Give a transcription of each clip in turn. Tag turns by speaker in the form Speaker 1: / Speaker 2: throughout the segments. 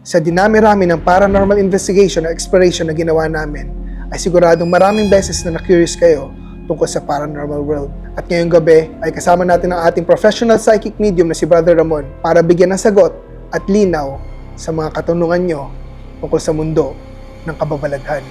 Speaker 1: Sa dinami-rami ng paranormal investigation o exploration na ginawa namin, ay siguradong maraming beses na na-curious kayo tungkol sa paranormal world. At ngayong gabi ay kasama natin ang ating professional psychic medium na si Brother Ramon para bigyan ng sagot at linaw sa mga katanungan nyo tungkol sa mundo ng kababalaghan.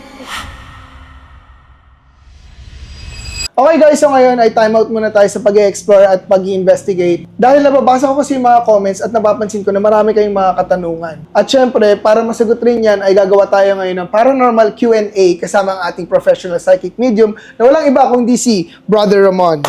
Speaker 1: Okay guys, so ngayon ay time out muna tayo sa pag-explore at pag-investigate. Dahil nababasa ko kasi yung mga comments at napapansin ko na marami kayong mga katanungan. At syempre, para masagot rin yan, ay gagawa tayo ngayon ng paranormal Q&A kasama ang ating professional psychic medium na walang iba kundi si Brother Ramon.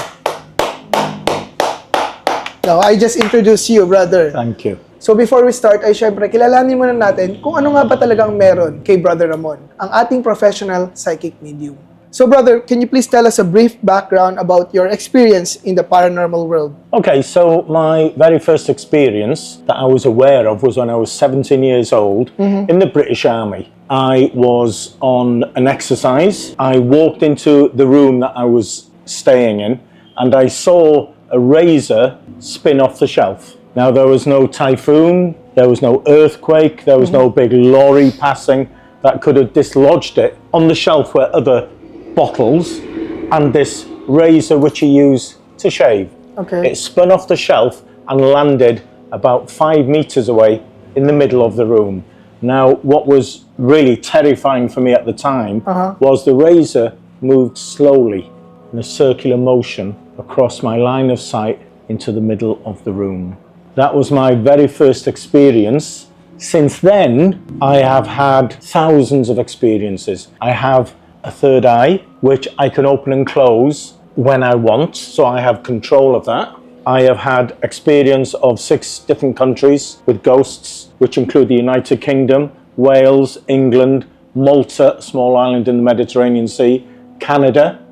Speaker 1: Now, I just introduced you, brother.
Speaker 2: Thank you.
Speaker 1: So before we start, ay syempre, kilalanin muna natin kung ano nga ba talagang meron kay Brother Ramon, ang ating professional psychic medium. So brother, can you please tell us a brief background about your experience in the paranormal world?
Speaker 2: Okay, so my very first experience that I was aware of was when I was 17 years old in the British Army. I was on an exercise. I walked into the room that I was staying in and I saw a razor spin off the shelf. Now there was no typhoon, there was no earthquake, there was no big lorry passing that could have dislodged it on the shelf where other bottles and this razor which you use to shave.
Speaker 1: Okay.
Speaker 2: It spun off the shelf and landed about 5 meters away in the middle of the room. Now, what was really terrifying for me at the time was the razor moved slowly in a circular motion across my line of sight into the middle of the room. That was my very first experience. Since then, I have had thousands of experiences. I have a third eye, which I can open and close when I want, so I have control of that. I have had experience of 6 different countries with ghosts, which include the United Kingdom, Wales, England, Malta, a small island in the Mediterranean Sea, Canada,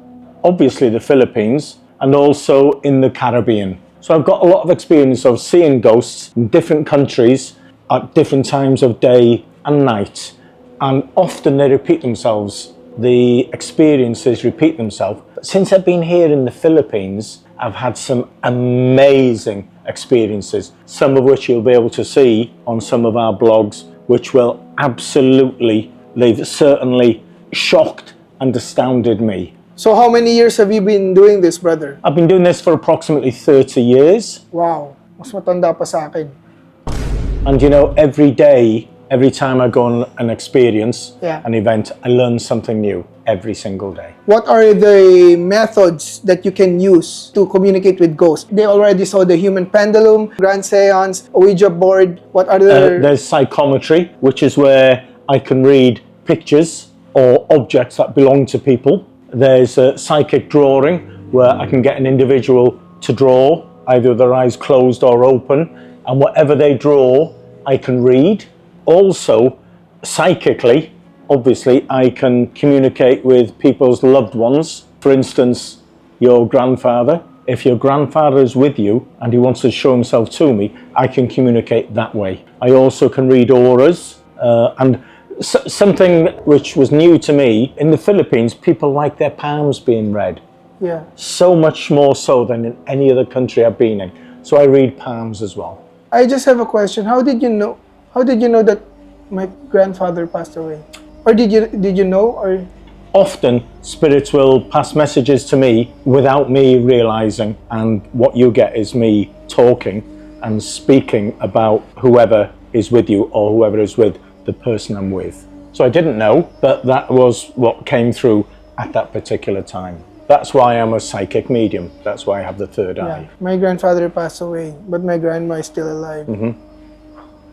Speaker 2: obviously the Philippines, and also in the Caribbean. So I've got a lot of experience of seeing ghosts in different countries at different times of day and night, and often they repeat themselves. The experiences repeat themselves. Since I've been here in the Philippines, I've had some amazing experiences, some of which you'll be able to see on some of our blogs, which will absolutely, they've certainly shocked and astounded me.
Speaker 1: So how many years have you been doing this, brother?
Speaker 2: I've been doing this for approximately 30 years.
Speaker 1: Wow, mas matanda pa sa akin.
Speaker 2: And you know, every day, every time I go on an experience, an event, I learn something new every single day.
Speaker 1: What are the methods that you can use to communicate with ghosts? They already saw the human pendulum, grand seance, Ouija board. What are the...
Speaker 2: There's psychometry, which is where I can read pictures or objects that belong to people. There's psychic drawing, where I can get an individual to draw, either with their eyes closed or open, and whatever they draw, I can read. Also, psychically, obviously, I can communicate with people's loved ones. For instance, your grandfather. If your grandfather is with you and he wants to show himself to me, I can communicate that way. I also can read auras. And something which was new to me, in the Philippines, people like their palms being read.
Speaker 1: Yeah.
Speaker 2: So much more so than in any other country I've been in. So I read palms as well.
Speaker 1: I just have a question. How did you know that my grandfather passed away? Or did you know? Or
Speaker 2: often spirits will pass messages to me without me realizing, and what you get is me talking and speaking about whoever is with you or whoever is with the person I'm with. So I didn't know, but that was what came through at that particular time. That's why I'm a psychic medium. That's why I have the third eye.
Speaker 1: My grandfather passed away, but my grandma is still alive.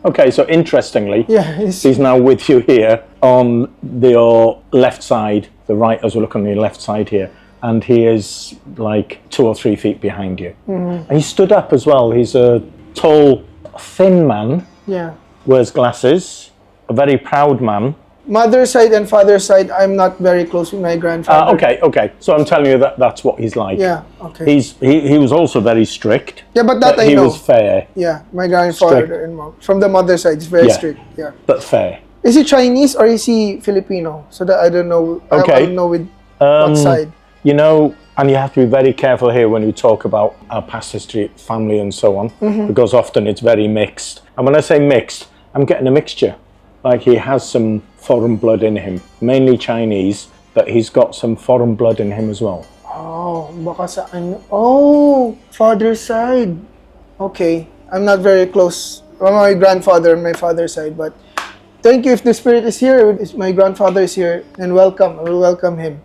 Speaker 2: Okay, so interestingly,
Speaker 1: he's
Speaker 2: he's now with you here on your left side, the right, as we look on the left side here, and he is like 2 or 3 feet behind you. And he stood up as well. He's a tall, thin man, wears glasses, a very proud man.
Speaker 1: Mother's side and father's side, I'm not very close with my grandfather.
Speaker 2: Okay. So I'm telling you that's what he's like.
Speaker 1: Yeah, okay.
Speaker 2: He was also very strict.
Speaker 1: Yeah, but that I
Speaker 2: he
Speaker 1: know.
Speaker 2: was fair.
Speaker 1: Yeah, my grandfather and mom. From the mother's side, is very strict. Yeah.
Speaker 2: But fair.
Speaker 1: Is he Chinese or is he Filipino? So that I don't know.
Speaker 2: Okay.
Speaker 1: I don't know with what side.
Speaker 2: You know, and you have to be very careful here when you talk about our past history, family and so on, because often it's very mixed. And when I say mixed, I'm getting a mixture. like he has some foreign blood in him, mainly Chinese, but he's got some foreign blood in him as well.
Speaker 1: Oh, baka sa ano? Oh, father's side. Okay, I'm not very close. Well, my grandfather on my father's side, but thank you if the spirit is here. If my grandfather is here, then welcome. I will welcome him.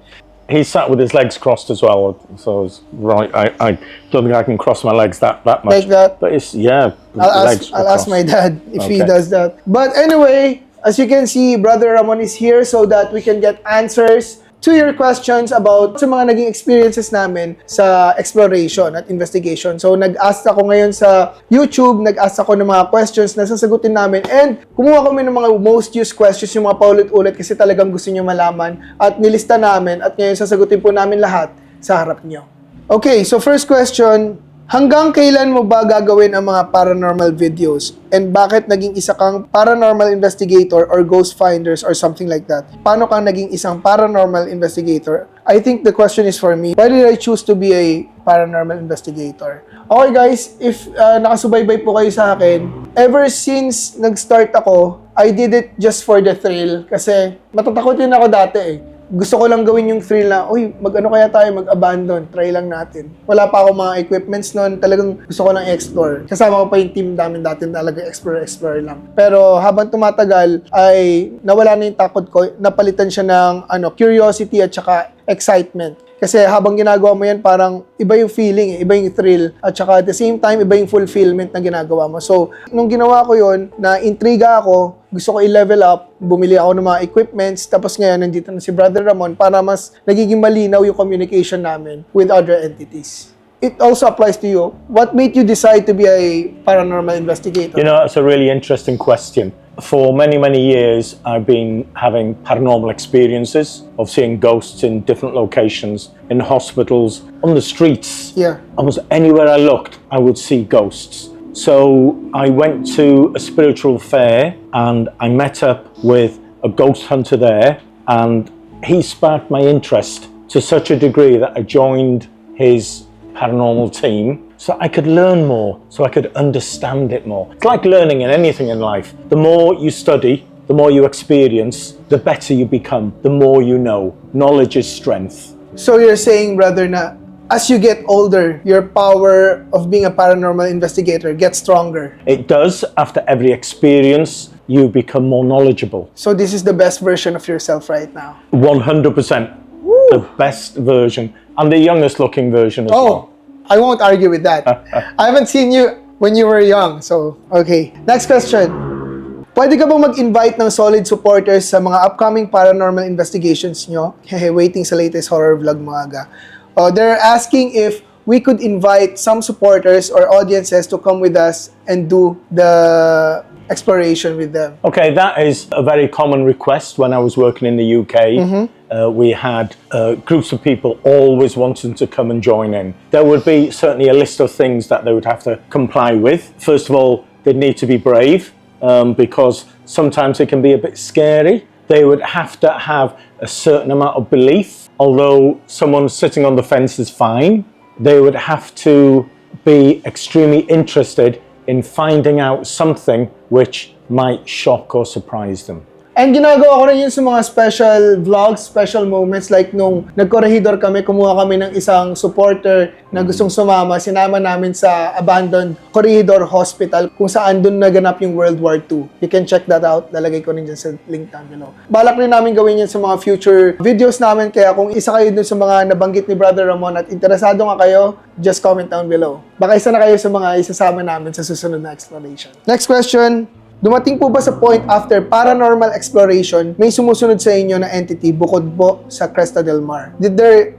Speaker 2: He sat with his legs crossed as well, so it's right. I don't think I can cross my legs that much.
Speaker 1: Like that?
Speaker 2: But it's, yeah.
Speaker 1: I'll ask my dad if he does that. But anyway, as you can see, Brother Ramon is here so that we can get answers to your questions about sa mga naging experiences namin sa exploration at investigation. So, nag-ask ako ngayon sa YouTube, nag-ask ako ng mga questions na sasagutin namin, and kumuha kami ng mga most used questions, yung mga paulit-ulit kasi talagang gusto nyo malaman, at nilista namin, at ngayon sasagutin po namin lahat sa harap nyo. Okay, so first question, hanggang kailan mo ba gagawin ang mga paranormal videos? And bakit naging isa kang paranormal investigator or ghost finders or something like that? Paano ka naging isang paranormal investigator? I think the question is for me. Why did I choose to be a paranormal investigator? Okay guys, if nakasubaybay po kayo sa akin, ever since nag-start ako, I did it just for the thrill. Kasi matatakotin ako dati eh. Gusto ko lang gawin yung thrill na, uy, mag-ano kaya tayo, mag-abandon, try lang natin. Wala pa ako mga equipments noon, talagang gusto ko lang i-explore. Kasama ko pa yung team namin dati, talaga explore lang. Pero habang tumatagal, ay nawala na yung takot ko, napalitan siya ng curiosity at saka excitement. Kasi habang ginagawa mo yan, parang iba yung feeling, iba yung thrill, at saka at the same time, iba yung fulfillment na ginagawa mo. So, nung ginawa ko yun, na-intriga ako, gusto ko i-level up, bumili ako ng mga equipments, tapos ngayon, nandito na si Brother Ramon para mas nagiging malinaw yung communication namin with other entities. It also applies to you. What made you decide to be a paranormal investigator?
Speaker 2: You know, that's a really interesting question. For many, many years, I've been having paranormal experiences of seeing ghosts in different locations, in hospitals, on the streets.
Speaker 1: Yeah.
Speaker 2: Almost anywhere I looked, I would see ghosts. So I went to a spiritual fair and I met up with a ghost hunter there, and he sparked my interest to such a degree that I joined his paranormal team so I could learn more, so I could understand it more. It's like learning in anything in life. The more you study, the more you experience, the better you become, the more you know. Knowledge is strength.
Speaker 1: So you're saying, brother, na as you get older, your power of being a paranormal investigator gets stronger.
Speaker 2: It does. After every experience, you become more knowledgeable.
Speaker 1: So this is the best version of yourself right now.
Speaker 2: 100%. The best version. And the youngest looking version as well.
Speaker 1: I won't argue with that. I haven't seen you when you were young. So, okay. Next question. Pwede ka bang mag-invite ng solid supporters sa mga upcoming paranormal investigations nyo? Hehe, waiting sa latest horror vlog mo aga. They're asking if we could invite some supporters or audiences to come with us and do the exploration with them.
Speaker 2: Okay, that is a very common request when I was working in the UK. We had groups of people always wanting to come and join in. There would be certainly a list of things that they would have to comply with. First of all, they'd need to be brave because sometimes it can be a bit scary. They would have to have a certain amount of belief. Although someone sitting on the fence is fine, they would have to be extremely interested in finding out something which might shock or surprise them.
Speaker 1: And ginagawa ko rin yun sa mga special vlogs, special moments, like nung nagkorehidor kami, kumuha kami ng isang supporter na gustong sumama, sinama namin sa abandoned corridor hospital kung saan dun naganap yung World War II. You can check that out, lalagay ko rin dyan sa link down below. Balak rin namin gawin yan sa mga future videos namin, kaya kung isa kayo dun sa mga nabanggit ni Brother Ramon at interesado nga kayo, just comment down below. Baka isa na kayo sa mga isasama namin sa susunod na exploration. Next question. Dumating po ba sa point after paranormal exploration, may sumusunod sa inyo na entity bukod po sa Cresta del Mar? Did there,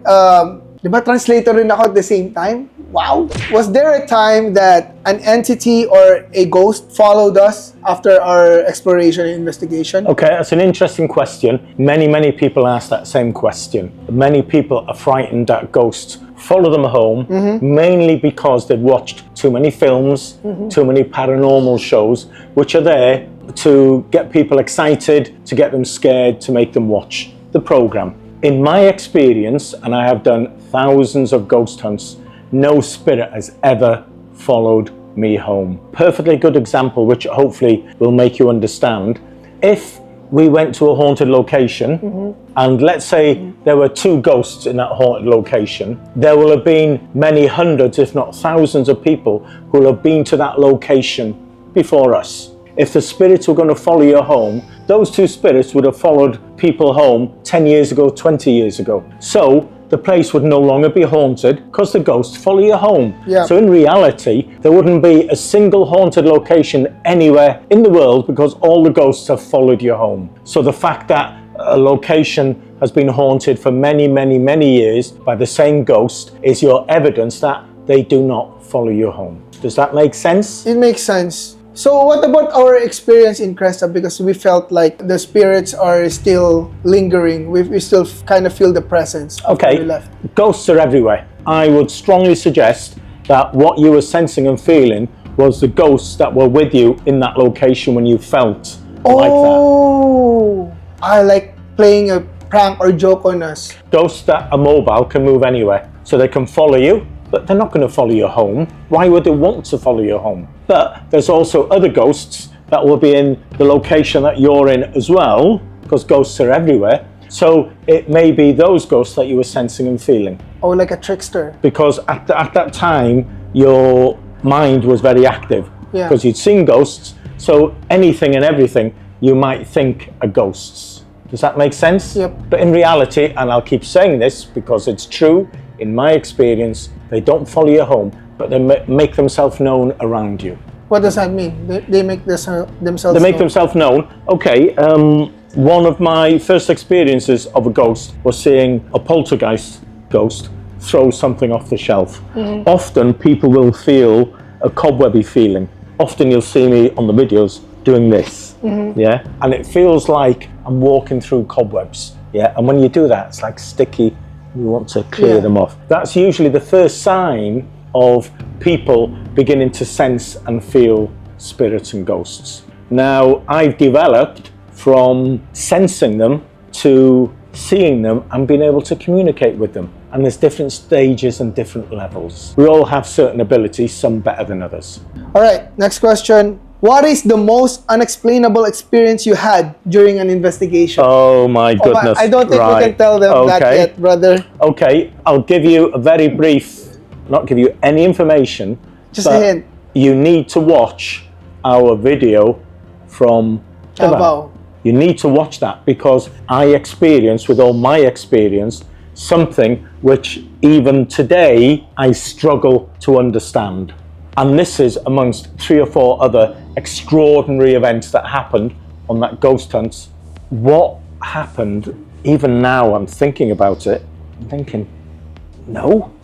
Speaker 1: di ba translator rin ako at the same time? Wow! Was there a time that an entity or a ghost followed us after our exploration and investigation?
Speaker 2: Okay, that's an interesting question. Many people ask that same question. Many people are frightened that ghosts follow them home, mainly because they've watched too many films, too many paranormal shows, which are there to get people excited, to get them scared, to make them watch the program. In my experience, and I have done thousands of ghost hunts, no spirit has ever followed me home. Perfectly good example, which hopefully will make you understand. if we went to a haunted location, and let's say there were 2 ghosts in that haunted location, there will have been many hundreds, if not thousands of people who will have been to that location before us. If the spirits were going to follow you home, those 2 spirits would have followed people home 10 years ago, 20 years ago. So the place would no longer be haunted because the ghosts follow you home.
Speaker 1: Yeah.
Speaker 2: So in reality, there wouldn't be a single haunted location anywhere in the world because all the ghosts have followed you home. So the fact that a location has been haunted for many, many, many years by the same ghost is your evidence that they do not follow you home. Does that make sense?
Speaker 1: It makes sense. So what about our experience in Cresta? Because we felt like the spirits are still lingering. We still kind of feel the presence after we left.
Speaker 2: Ghosts are everywhere. I would strongly suggest that what you were sensing and feeling was the ghosts that were with you in that location when you felt like that.
Speaker 1: Oh, I like playing a prank or joke on us.
Speaker 2: Ghosts that are mobile can move anywhere. So they can follow you, but they're not going to follow you home. Why would they want to follow you home? But there's also other ghosts that will be in the location that you're in as well, because ghosts are everywhere. So it may be those ghosts that you were sensing and feeling.
Speaker 1: Oh, like a trickster.
Speaker 2: Because at that time, your mind was very active.
Speaker 1: Yeah.
Speaker 2: Because you'd seen ghosts, so anything and everything you might think are ghosts. Does that make sense?
Speaker 1: Yep.
Speaker 2: But in reality, and I'll keep saying this because it's true, in my experience, they don't follow you home, but they make themselves known around you.
Speaker 1: What does that mean? They make themselves
Speaker 2: They make themselves known. Okay, one of my first experiences of a ghost was seeing a poltergeist ghost throw something off the shelf. Often people will feel a cobwebby feeling. Often you'll see me on the videos doing this, yeah? And it feels like I'm walking through cobwebs, yeah? And when you do that, it's like sticky. You want to clear them off. That's usually the first sign of people beginning to sense and feel spirits and ghosts. Now, I've developed from sensing them to seeing them and being able to communicate with them. And there's different stages and different levels. We all have certain abilities, some better than others.
Speaker 1: All right, next question. What is the most unexplainable experience you had during an investigation?
Speaker 2: Oh my goodness.
Speaker 1: I don't think we can tell them that yet, brother.
Speaker 2: Okay, I'll give you a very brief, not give you any information.
Speaker 1: Just a hint.
Speaker 2: You need to watch our video from
Speaker 1: Davao.
Speaker 2: You need to watch that because I experienced, with all my experience, something which even today I struggle to understand. And this is amongst 3 or 4 other extraordinary events that happened on that ghost hunt. What happened, even now I'm thinking about it, I'm thinking, no,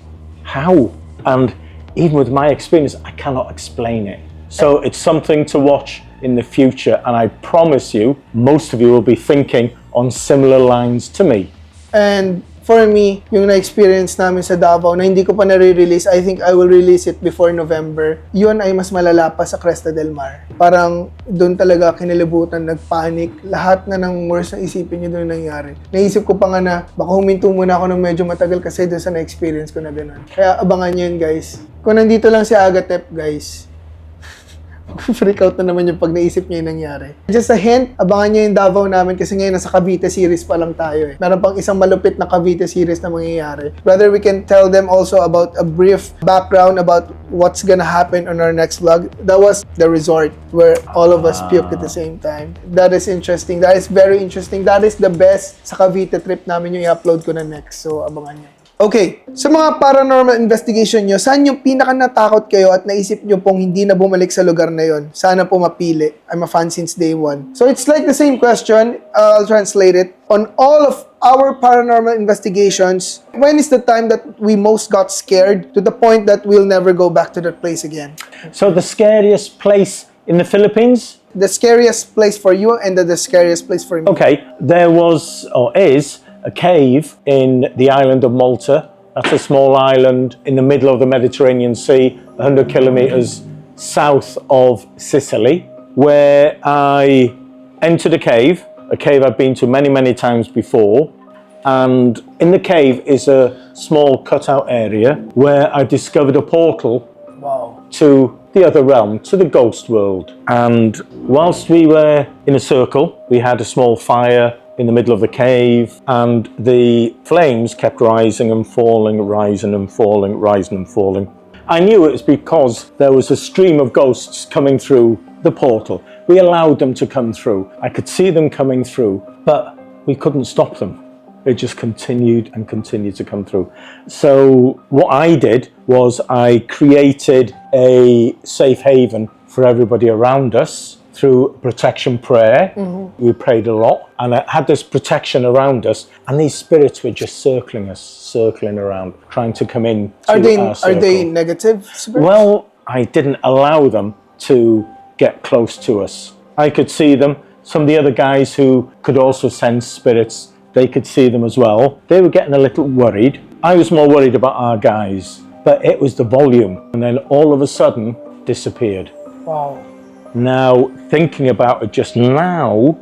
Speaker 2: how? And even with my experience, I cannot explain it. So it's something to watch in the future, and I promise you, most of you will be thinking on similar lines to me.
Speaker 1: And for me, yung na-experience namin sa Davao na hindi ko pa nare-release, I think I will release it before November. Yun ay mas malala pa sa Cresta del Mar. Parang doon talaga kinilibutan, nagpanic. Lahat na ng worst na isipin nyo doon nangyari. Naisip ko pa nga na baka huminto muna ako ng medyo matagal kasi doon sa na-experience ko na gano'n. Kaya abangan nyo yun, guys. Kung nandito lang si Agatep, guys, freak out na naman yung pag naisip niya yung nangyari. Just a hint, abangan niyo yung Davao namin kasi ngayon nasa Cavite series pa lang tayo eh. Meron pang isang malupit na Cavite series na mangyayari. Whether we can tell them also about a brief background about what's gonna happen on our next vlog. That was the resort where all of us puked at the same time. That is interesting. That is very interesting. That is the best sa Cavite trip namin yung i-upload ko na next. So, abangan niyo. Okay, sa mga paranormal investigation nyo, saan yung pinaka natakot kayo at naisip nyo pong hindi na bumalik sa lugar na yon? Sana po mapili. I'm a fan since day one. So it's like the same question. I'll translate it. On all of our paranormal investigations, when is the time that we most got scared to the point that we'll never go back to that place again?
Speaker 2: So the scariest place in the Philippines?
Speaker 1: The scariest place for you and the scariest place for me.
Speaker 2: Okay, there was, or is, a cave in the island of Malta. That's a small island in the middle of the Mediterranean Sea, 100 kilometers south of Sicily, where I entered a cave I've been to many, many times before. And in the cave is a small cutout area where I discovered a portal to the other realm, to the ghost world. And whilst we were in a circle, we had a small fire in the middle of the cave, and the flames kept rising and falling, rising and falling, rising and falling. I knew it was because there was a stream of ghosts coming through the portal. We allowed them to come through. I could see them coming through, but we couldn't stop them. It just continued and continued to come through. So what I did was I created a safe haven for everybody around us through protection prayer. We prayed a lot, and I had this protection around us, and these spirits were just circling us, circling around, trying to come in to our circle.
Speaker 1: Are they negative spirits?
Speaker 2: Well, I didn't allow them to get close to us. I could see them. Some of the other guys who could also sense spirits, they could see them as well. They were getting a little worried. I was more worried about our guys, but it was the volume, and then all of a sudden disappeared.
Speaker 1: Wow.
Speaker 2: Now, thinking about it just now,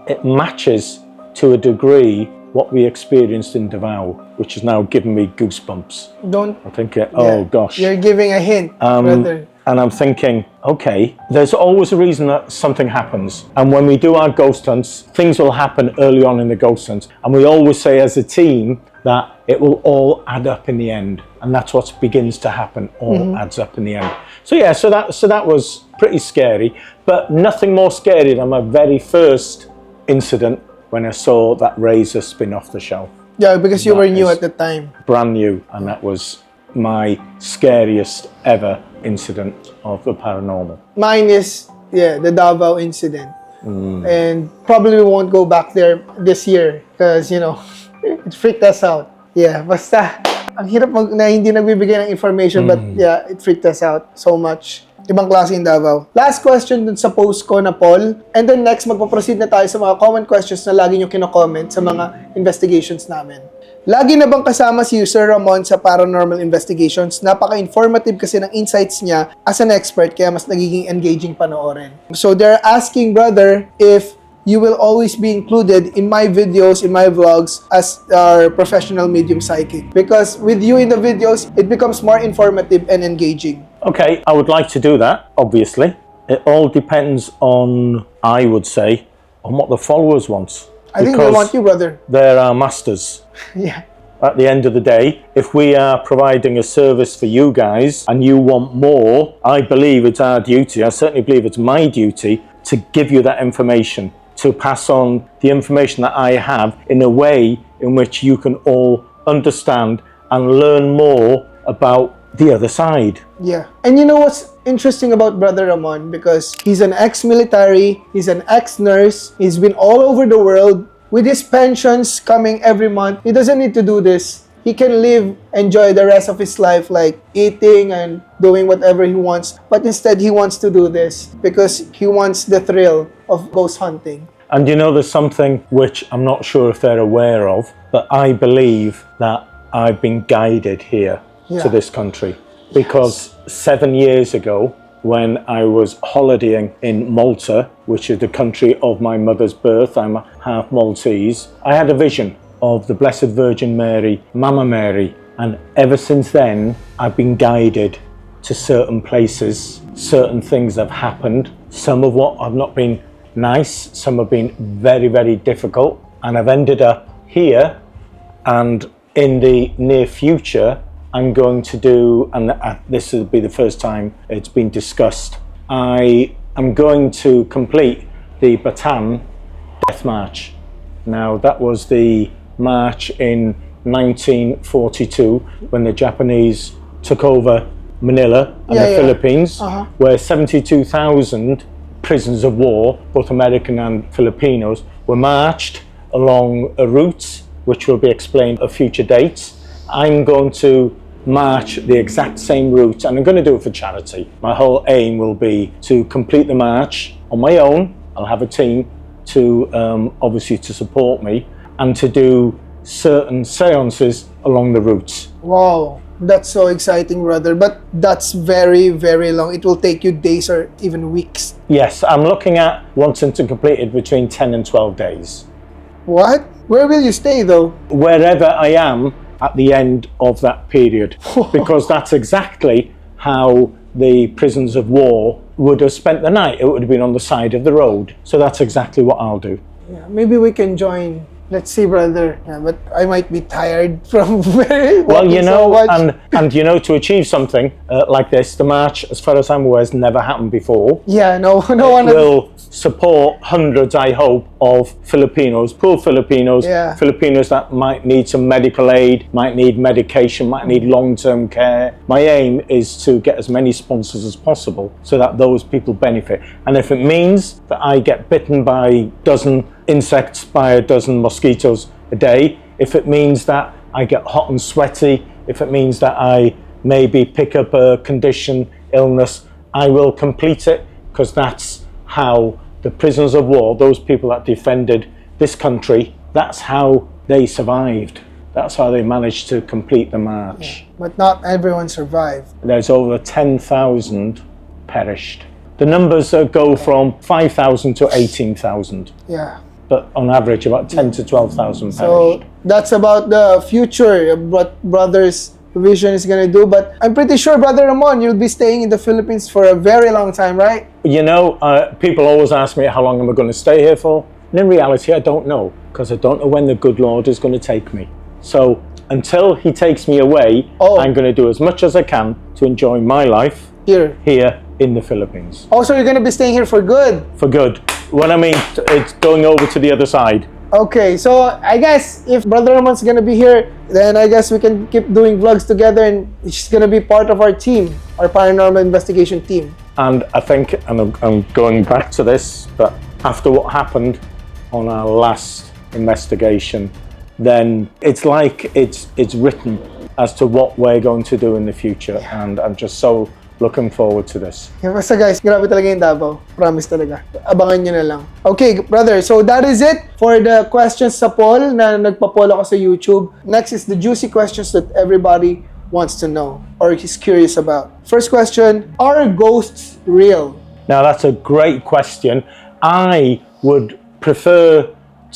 Speaker 2: it matches to a degree what we experienced in Davao, which has now given me goosebumps. I'm thinking, oh gosh.
Speaker 1: You're giving a hint, brother.
Speaker 2: And I'm thinking, okay, there's always a reason that something happens. And when we do our ghost hunts, things will happen early on in the ghost hunts. And we always say as a team that it will all add up in the end. And that's what begins to happen, all adds up in the end. So yeah, so that was pretty scary, but nothing more scary than my very first incident when I saw that razor spin off the shelf.
Speaker 1: Yeah, because you were new at the time.
Speaker 2: Brand new, and that was my scariest ever incident of the paranormal.
Speaker 1: Mine is, the Davao incident. And probably we won't go back there this year because, it freaked us out. Yeah, basta, ang hirap na hindi nagbibigay ng information, but yeah, it freaked us out so much. Ibang klase in Davao. Last question dun sa post ko na poll. And then next, magpo-proceed na tayo sa mga common questions na lagi nyo kino-comment sa mga investigations namin. Lagi na bang kasama si Sir Ramon sa paranormal investigations? Napaka-informative kasi ng insights niya as an expert, kaya mas nagiging engaging panoorin. So they're asking, brother, if you will always be included in my videos, in my vlogs, as our professional medium psychic. Because with you in the videos, it becomes more informative and engaging.
Speaker 2: Okay, I would like to do that, obviously. It all depends on, I would say, on what the followers want.
Speaker 1: I think they want you, brother.
Speaker 2: They're our masters.
Speaker 1: Yeah.
Speaker 2: At the end of the day, if we are providing a service for you guys and you want more, I believe it's our duty, I certainly believe it's my duty to give you that information, to pass on the information that I have in a way in which you can all understand and learn more about the other side.
Speaker 1: Yeah. And you know what's interesting about Brother Ramon? Because he's an ex-military, he's an ex-nurse, he's been all over the world. With his pensions coming every month, he doesn't need to do this. He can enjoy the rest of his life, like eating and doing whatever he wants. But instead, he wants to do this because he wants the thrill of ghost hunting.
Speaker 2: And there's something which I'm not sure if they're aware of, but I believe that I've been guided here to this country. Because 7 years ago, when I was holidaying in Malta, which is the country of my mother's birth, I'm half Maltese, I had a vision of the Blessed Virgin Mary, Mama Mary, and ever since then, I've been guided to certain places. Certain things have happened. Some of what have not been nice, some have been very, very difficult, and I've ended up here, and in the near future, I'm going to do, and this will be the first time it's been discussed, I am going to complete the Bataan Death March. Now, that was the march in 1942 when the Japanese took over Manila and the Philippines, where 72,000 prisoners of war, both American and Filipinos, were marched along a route which will be explained at future dates. I'm going to march the exact same route, and I'm going to do it for charity. My whole aim will be to complete the march on my own. I'll have a team to obviously to support me, and to do certain seances along the route.
Speaker 1: Wow, that's so exciting, brother. But that's very, very long. It will take you days or even weeks.
Speaker 2: Yes, I'm looking at wanting to complete it between 10 and 12 days.
Speaker 1: What? Where will you stay though?
Speaker 2: Wherever I am at the end of that period, because that's exactly how the prisoners of war would have spent the night. It would have been on the side of the road. So that's exactly what I'll do.
Speaker 1: Yeah, maybe we can join. Let's see, brother. Yeah, but I might be tired from
Speaker 2: Well, you know,
Speaker 1: so much.
Speaker 2: and you know, to achieve something like this, the march, as far as I'm aware, has never happened before.
Speaker 1: Yeah, no one
Speaker 2: will support hundreds, I hope, of Filipinos, poor Filipinos,
Speaker 1: Yeah.
Speaker 2: Filipinos that might need some medical aid, might need medication, might need long-term care. My aim is to get as many sponsors as possible so that those people benefit. And if it means that I get bitten by a dozen insects, by a dozen mosquitoes a day, if it means that I get hot and sweaty, if it means that I maybe pick up a condition, illness, I will complete it, because that's how the prisoners of war, those people that defended this country, that's how they survived. That's how they managed to complete the march.
Speaker 1: But not everyone survived.
Speaker 2: There's over 10,000 perished. The numbers go from 5,000 to 18,000.
Speaker 1: Yeah.
Speaker 2: But on average, about 10 to 12,000
Speaker 1: So
Speaker 2: perished.
Speaker 1: that's about the future, what Brother's vision is going to do. But I'm pretty sure, Brother Ramon, you'll be staying in the Philippines for a very long time, right?
Speaker 2: You know, people always ask me how long am I going to stay here for? And in reality, I don't know, because I don't know when the good Lord is going to take me. So until he takes me away, I'm going to do as much as I can to enjoy my life here in the Philippines.
Speaker 1: Oh, so you're going to be staying here for good?
Speaker 2: For good. When I mean, it's going over to the other side.
Speaker 1: Okay, so I guess if Brother Ramon's going to be here, then I guess we can keep doing vlogs together, and he's going to be part of our team, our paranormal investigation team.
Speaker 2: And I think, and I'm going back to this, but after what happened on our last investigation, then it's like it's written as to what we're going to do in the future. And I'm just so looking forward to this.
Speaker 1: Yeah, basta guys, grabe talaga yung Davao. Promise talaga. Abangan nyo na lang. Okay, brother, so that is it for the questions sa poll na nagpa-poll ako sa YouTube. Next is the juicy questions that everybody wants to know or is curious about. First question, are ghosts real?
Speaker 2: Now that's a great question. I would prefer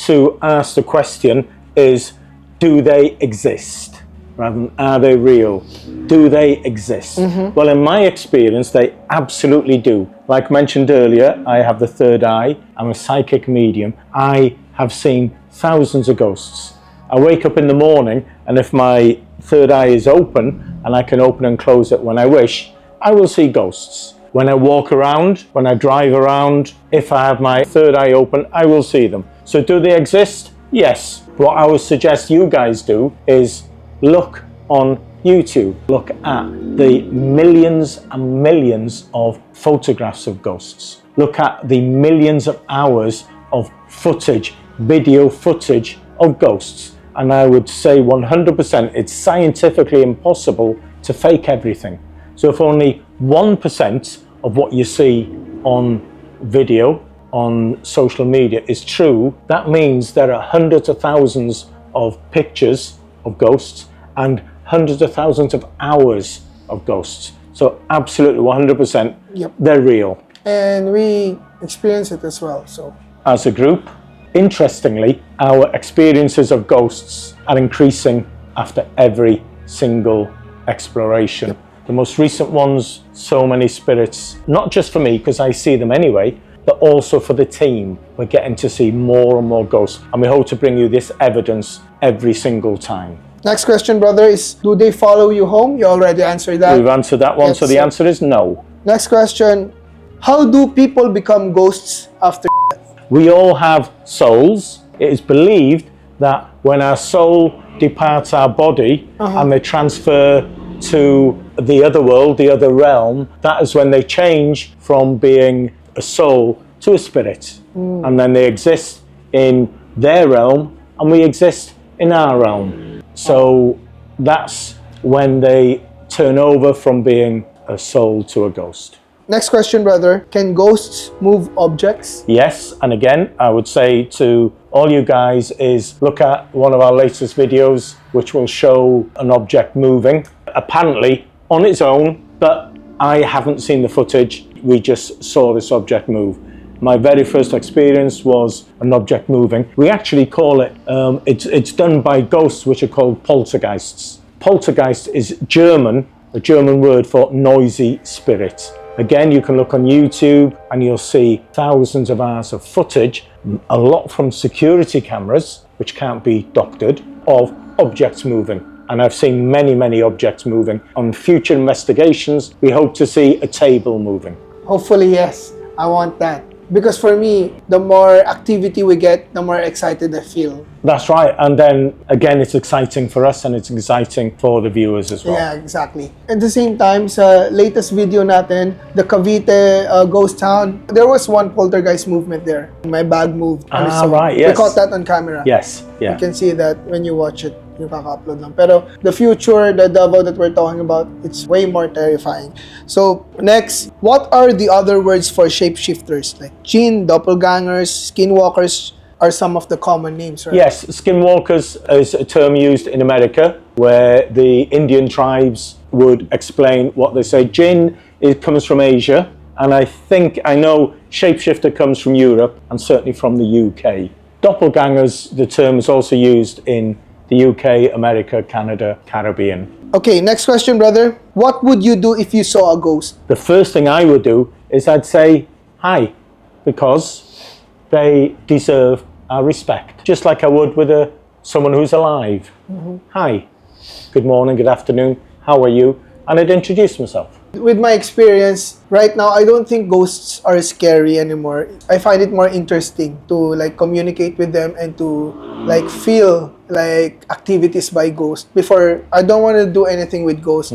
Speaker 2: to ask the question is, do they exist? Rather than are they real? Do they exist? Well, in my experience, they absolutely do. Like mentioned earlier, I have the third eye. I'm a psychic medium. I have seen thousands of ghosts. I wake up in the morning, and if my third eye is open, and I can open and close it when I wish, I will see ghosts. When I walk around, when I drive around, if I have my third eye open, I will see them. So do they exist? Yes. What I would suggest you guys do is look on YouTube. Look at the millions and millions of photographs of ghosts. Look at the millions of hours of footage, video footage of ghosts. And I would say 100% it's scientifically impossible to fake everything. So if only 1% of what you see on video, on social media is true, that means there are hundreds of thousands of pictures of ghosts and hundreds of thousands of hours of ghosts. So absolutely 100%, they're real.
Speaker 1: And we experience it as well. So
Speaker 2: as a group, interestingly, our experiences of ghosts are increasing after every single exploration. The most recent ones, so many spirits, not just for me, because I see them anyway, but also for the team. We're getting to see more and more ghosts, and we hope to bring you this evidence every single time.
Speaker 1: next question, brother, is do they follow you home? You already answered that.
Speaker 2: We've answered that one,
Speaker 1: Yes,
Speaker 2: so the answer is no.
Speaker 1: Next question, how do people become ghosts after death?
Speaker 2: We all have souls. It is believed that when our soul departs our body and they transfer to the other world, the other realm, that is when they change from being a soul to a spirit. And then they exist in their realm and we exist in our realm. So that's when they turn over from being a soul to a ghost.
Speaker 1: Next question, brother, can ghosts move objects?
Speaker 2: Yes, and again, I would say to all you guys is look at one of our latest videos, which will show an object moving, apparently on its own, but I haven't seen the footage. We just saw this object move. My very first experience was an object moving. We actually call it, it's done by ghosts, which are called poltergeists. Poltergeist is German a German word for noisy spirit. Again, you can look on YouTube and you'll see thousands of hours of footage, a lot from security cameras, which can't be doctored, of objects moving. And I've seen many, many objects moving. On future investigations, we hope to see a table moving.
Speaker 1: Hopefully, yes. I want that. Because for me, the more activity we get, the more excited I feel.
Speaker 2: That's right. And then again, it's exciting for us and it's exciting for the viewers as well.
Speaker 1: Yeah, exactly. At the same time, sa latest video natin, the Cavite ghost town, there was one poltergeist movement there. My bag moved.
Speaker 2: Right, yes.
Speaker 1: We caught that on camera.
Speaker 2: Yes, yeah.
Speaker 1: You can see that when you watch it. Yung kaka-upload lang. Pero the future, the Davao that we're talking about, it's way more terrifying. So, next, what are the other words for shapeshifters? Like jinn, doppelgangers, skinwalkers are some of the common names, right?
Speaker 2: Yes, skinwalkers is a term used in America where the Indian tribes would explain what they say. Jinn, it comes from Asia, and I know shapeshifter comes from Europe and certainly from the UK. Doppelgangers, the term is also used in the UK, America, Canada, Caribbean.
Speaker 1: Okay, next question, brother. What would you do if you saw a ghost?
Speaker 2: The first thing I would do is I'd say hi, because they deserve our respect, just like I would with someone who's alive. Hi, good morning, good afternoon, how are you? And I'd introduce myself.
Speaker 1: With my experience, right now, I don't think ghosts are scary anymore. I find it more interesting to like communicate with them and to like feel like activities by ghosts. Before, I don't want to do anything with ghosts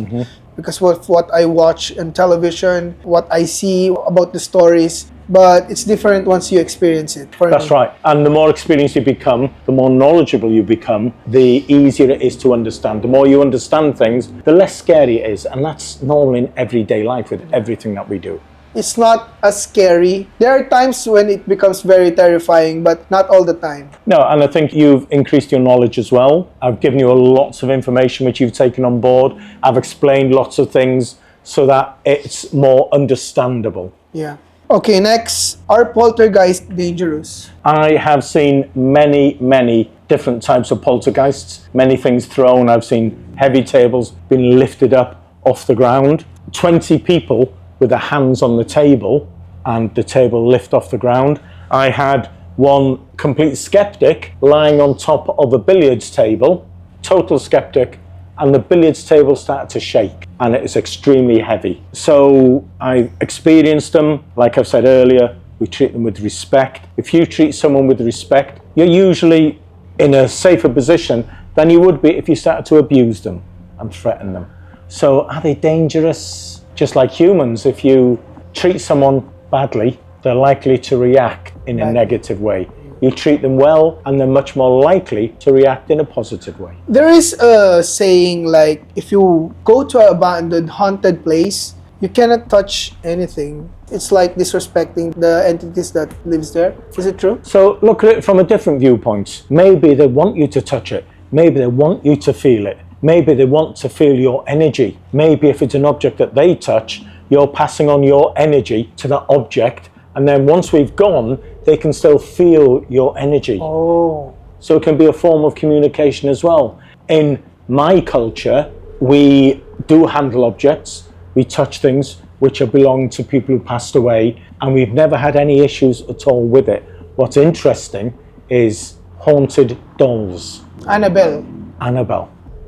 Speaker 1: because what I watch on television, what I see about the stories, but it's different once you experience it.
Speaker 2: That's right. And the more experienced you become, the more knowledgeable you become, the easier it is to understand. The more you understand things, the less scary it is. And that's normal in everyday life with everything that we do.
Speaker 1: It's not as scary. There are times when it becomes very terrifying, but not all the time.
Speaker 2: No, and I think you've increased your knowledge as well. I've given you lots of information which you've taken on board. I've explained lots of things so that it's more understandable.
Speaker 1: Yeah. Okay, next, are poltergeists dangerous?
Speaker 2: I have seen many, many different types of poltergeists, many things thrown. I've seen heavy tables being lifted up off the ground, 20 people with their hands on the table and the table lift off the ground. I had one complete skeptic lying on top of a billiards table, total skeptic, and the billiards table started to shake and it is extremely heavy. So I experienced them, like I've said earlier, we treat them with respect. If you treat someone with respect, you're usually in a safer position than you would be if you started to abuse them and threaten them. So are they dangerous? Just like humans, if you treat someone badly, they're likely to react in a negative way. You treat them well and they're much more likely to react in a positive way.
Speaker 1: There is a saying like, if you go to an abandoned haunted place, you cannot touch anything. It's like disrespecting the entities that lives there. Is it true?
Speaker 2: So look at it from a different viewpoint. Maybe they want you to touch it. Maybe they want you to feel it. Maybe they want to feel your energy. Maybe if it's an object that they touch, you're passing on your energy to that object. And then once we've gone, they can still feel your energy.
Speaker 1: Oh.
Speaker 2: So it can be a form of communication as well. In my culture, we do handle objects. We touch things which belong to people who passed away. And we've never had any issues at all with it. What's interesting is haunted dolls. Annabelle,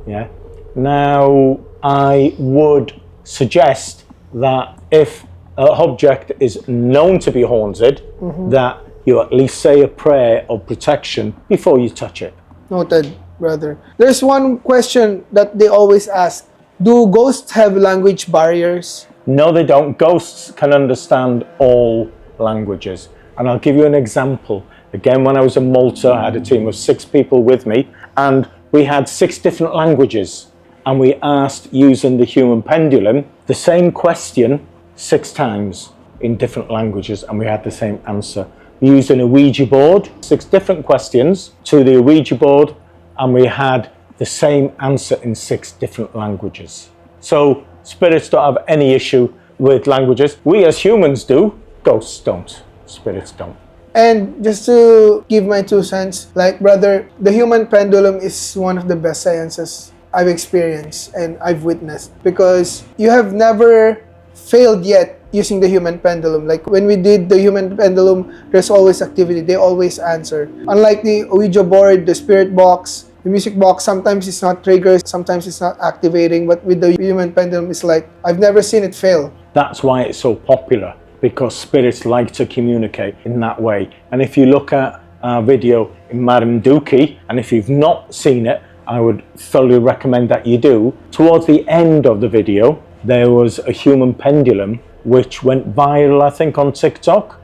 Speaker 2: yeah. Now, I would suggest that if an object is known to be haunted, that you at least say a prayer of protection before you touch it.
Speaker 1: Noted, brother. There's one question that they always ask. Do ghosts have language barriers?
Speaker 2: No, they don't. Ghosts can understand all languages. And I'll give you an example. Again, when I was in Malta, I had a team of 6 people with me, and we had 6 different languages. And we asked, using the human pendulum, the same question 6 times in different languages, and we had the same answer. We used an Ouija board, 6 different questions to the Ouija board, and we had the same answer in 6 different languages. So spirits don't have any issue with languages. We as humans do, ghosts don't, spirits don't.
Speaker 1: And just to give my 2 cents, like brother, the human pendulum is one of the best sciences I've experienced and I've witnessed. Because you have never failed yet using the human pendulum. Like when we did the human pendulum, there's always activity. They always answer. Unlike the Ouija board, the spirit box, the music box, sometimes it's not triggers, sometimes it's not activating. But with the human pendulum, it's like, I've never seen it fail.
Speaker 2: That's why it's so popular, because spirits like to communicate in that way. And if you look at our video in Marinduki, and if you've not seen it, I would thoroughly recommend that you do. Towards the end of the video, there was a human pendulum which went viral, I think, on TikTok,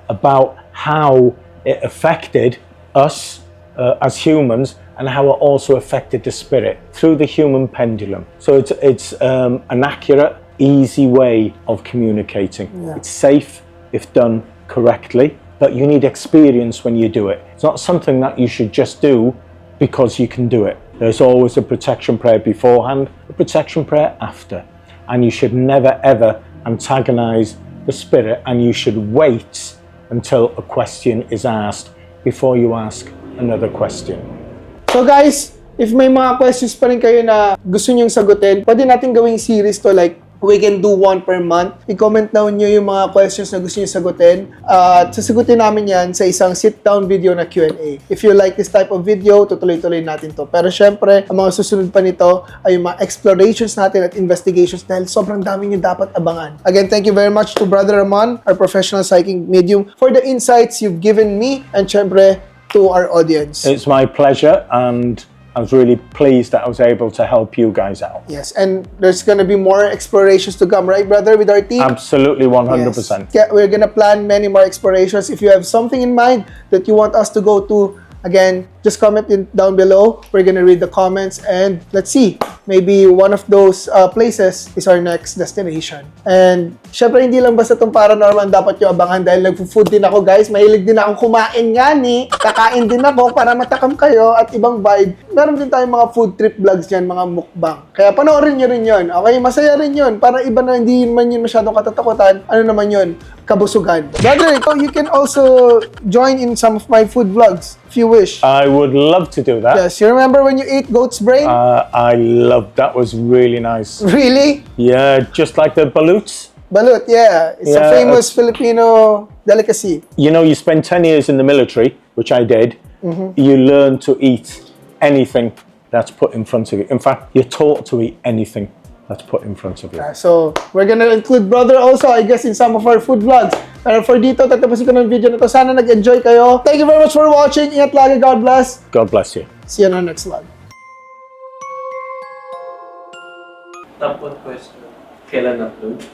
Speaker 2: about how it affected us as humans and how it also affected the spirit through the human pendulum. So it's an accurate, easy way of communicating. It's safe if done correctly, but you need experience when you do it. It's not something that you should just do because you can do it. There's always a protection prayer beforehand, a protection prayer after. And you should never ever antagonize the spirit, and you should wait until a question is asked before you ask another question.
Speaker 1: So guys, if may mga questions pa rin kayo na gusto nyong sagutin, pwede natin gawing series to, like we can do one per month. I-comment down nyo yung mga questions na gusto nyo sagutin. At sasagutin namin yan sa isang sit-down video na Q&A. If you like this type of video, tutuloy-tuloy natin to. Pero syempre, ang mga susunod pa nito ay yung mga explorations natin at investigations dahil sobrang dami nyo dapat abangan. Again, thank you very much to Brother Ramon, our professional psychic medium, for the insights you've given me and syempre to our audience.
Speaker 2: It's my pleasure, and I was really pleased that I was able to help you guys out.
Speaker 1: Yes, and there's gonna be more explorations to come, right, brother, with our team?
Speaker 2: Absolutely, 100%.
Speaker 1: Yes. Yeah, we're gonna plan many more explorations. If you have something in mind that you want us to go to, again, just comment down below. We're gonna read the comments and let's see. Maybe one of those places is our next destination. And syempre, hindi lang basta itong paranormal dapat yung abangan dahil nagpo-food din ako, guys. Mahilig din akong kumain nga ni. Kakain din ako para matakam kayo at ibang vibe. Meron din tayong mga food trip vlogs dyan, mga mukbang. Kaya panoorin nyo rin yun. Okay, masaya rin yun. Para iba na hindi man yun masyadong katatakutan. Ano naman yun? Kabusugan. Brother, you can also join in some of my food vlogs if you wish.
Speaker 2: I would love to do that.
Speaker 1: Yes, you remember when you ate goat's brain?
Speaker 2: I loved that. Was really nice.
Speaker 1: Really?
Speaker 2: Yeah, just like the baloots.
Speaker 1: Balut, yeah. It's a famous Filipino delicacy.
Speaker 2: You know, you spend 10 years in the military, which I did. You learn to eat anything that's put in front of you. In fact, you're taught to eat anything that's put in front of you.
Speaker 1: So, we're gonna include brother also, I guess, in some of our food vlogs. Pero for dito, tatapusin ko ng video na to. Sana nag-enjoy kayo. Thank you very much for watching. Ingat lagi. God bless.
Speaker 2: God bless you.
Speaker 1: See you on our next vlog.
Speaker 3: Top 1 question. Kailan upload?